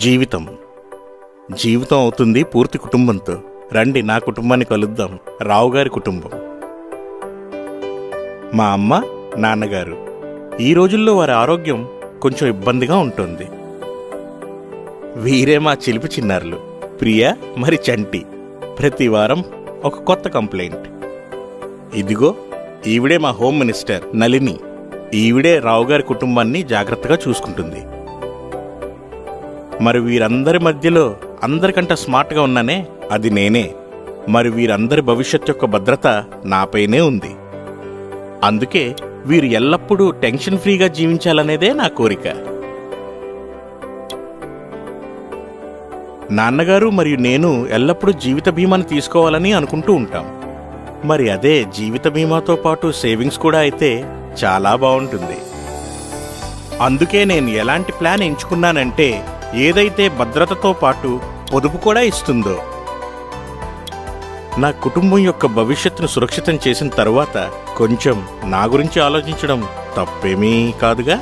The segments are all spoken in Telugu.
జీవితం జీవితం అవుతుంది పూర్తి కుటుంబంతో. రండి నా కుటుంబాన్ని కలుద్దాం. రావు గారి కుటుంబం. మా అమ్మ, నాన్నగారు. ఈ రోజుల్లో వారి ఆరోగ్యం కొంచెం ఇబ్బందిగా ఉంటుంది. వీరే మా చిలిపి చిన్నారులు ప్రియా మరి చంటి. ప్రతి వారం ఒక కొత్త కంప్లైంట్. ఇదిగో ఈవిడే మా హోమ్ మినిస్టర్ నళిని. ఈవిడే రావు గారి కుటుంబాన్ని జాగ్రత్తగా చూసుకుంటుంది. మరి వీరందరి మధ్యలో అందరికంటే స్మార్ట్గా ఉన్నానే, అది నేనే. మరి వీరందరి భవిష్యత్ యొక్క భద్రత నాపైనే ఉంది. అందుకే వీరు ఎల్లప్పుడూ టెన్షన్ ఫ్రీగా జీవించాలనేదే నా కోరిక. నాన్నగారు మరియు నేను ఎల్లప్పుడూ జీవిత బీమాను తీసుకోవాలని అనుకుంటూ ఉంటాం. మరి అదే జీవిత బీమాతో పాటు సేవింగ్స్ కూడా అయితే చాలా బాగుంటుంది. అందుకే నేను ఎలాంటి ప్లాన్ ఎంచుకున్నానంటే, ఏదైతే భద్రతతో పాటు పొదుపు కూడా ఇస్తుందో. నా కుటుంబం యొక్క భవిష్యత్తును సురక్షితం చేసిన తరువాత కొంచెం నా గురించి ఆలోచించడం తప్పేమీ కాదుగా.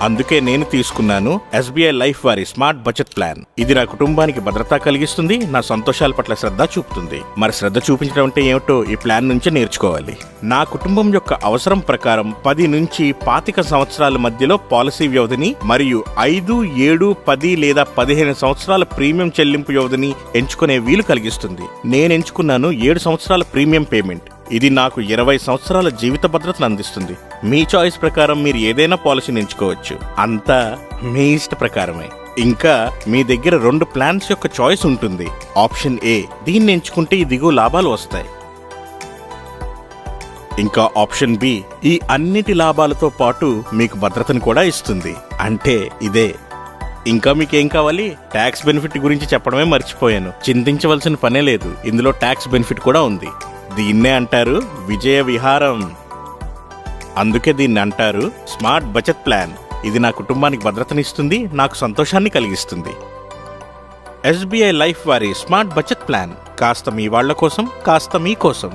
అందుకే నేను తీసుకున్నాను ఎస్బీఐ లైఫ్ వారి స్మార్ట్ బచత్ ప్లాన్. ఇది నా కుటుంబానికి భద్రత కలిగిస్తుంది, నా సంతోషాల పట్ల శ్రద్ధ చూపుతుంది. మరి శ్రద్ధ చూపించడం అంటే ఏమిటో ఈ ప్లాన్ నుంచే నేర్చుకోవాలి. నా కుటుంబం యొక్క అవసరం ప్రకారం 10 నుంచి 25 సంవత్సరాల మధ్యలో పాలసీ వ్యవధిని మరియు 5, 7, 10 లేదా 15 సంవత్సరాల ప్రీమియం చెల్లింపు వ్యవధిని ఎంచుకునే వీలు కలిగిస్తుంది. నేను ఎంచుకున్నాను 7 సంవత్సరాల ప్రీమియం పేమెంట్. ఇది నాకు 20 సంవత్సరాల జీవిత భద్రతను అందిస్తుంది. మీ చాయిస్ ప్రకారం మీరు ఏదైనా పాలసీని ఎంచుకోవచ్చు. అంతా మీ ఇష్ట ప్రకారమే. ఇంకా మీ దగ్గర 2 ప్లాన్స్ యొక్క చాయిస్ ఉంటుంది. ఆప్షన్ ఏ, దీన్ని ఎంచుకుంటే ఇదిగో లాభాలు వస్తాయి. ఇంకా ఆప్షన్ బి, ఈ అన్నిటి లాభాలతో పాటు మీకు భద్రతను కూడా ఇస్తుంది. అంటే ఇదే. ఇంకా మీకేం కావాలి? ట్యాక్స్ బెనిఫిట్ గురించి చెప్పడమే మర్చిపోయాను. చింతించవలసిన పనే లేదు. ఇందులో ట్యాక్స్ బెనిఫిట్ కూడా ఉంది. దీన్నే అంటారు విజయ విహారం. అందుకే దీన్ని అంటారు స్మార్ట్ బచత్ ప్లాన్. ఇది నా కుటుంబానికి భద్రతనిస్తుంది, నాకు సంతోషాన్ని కలిగిస్తుంది. ఎస్బీఐ లైఫ్ వారి స్మార్ట్ బచత్ ప్లాన్. కాస్త మీ వాళ్ళ కోసం, కాస్త మీ కోసం.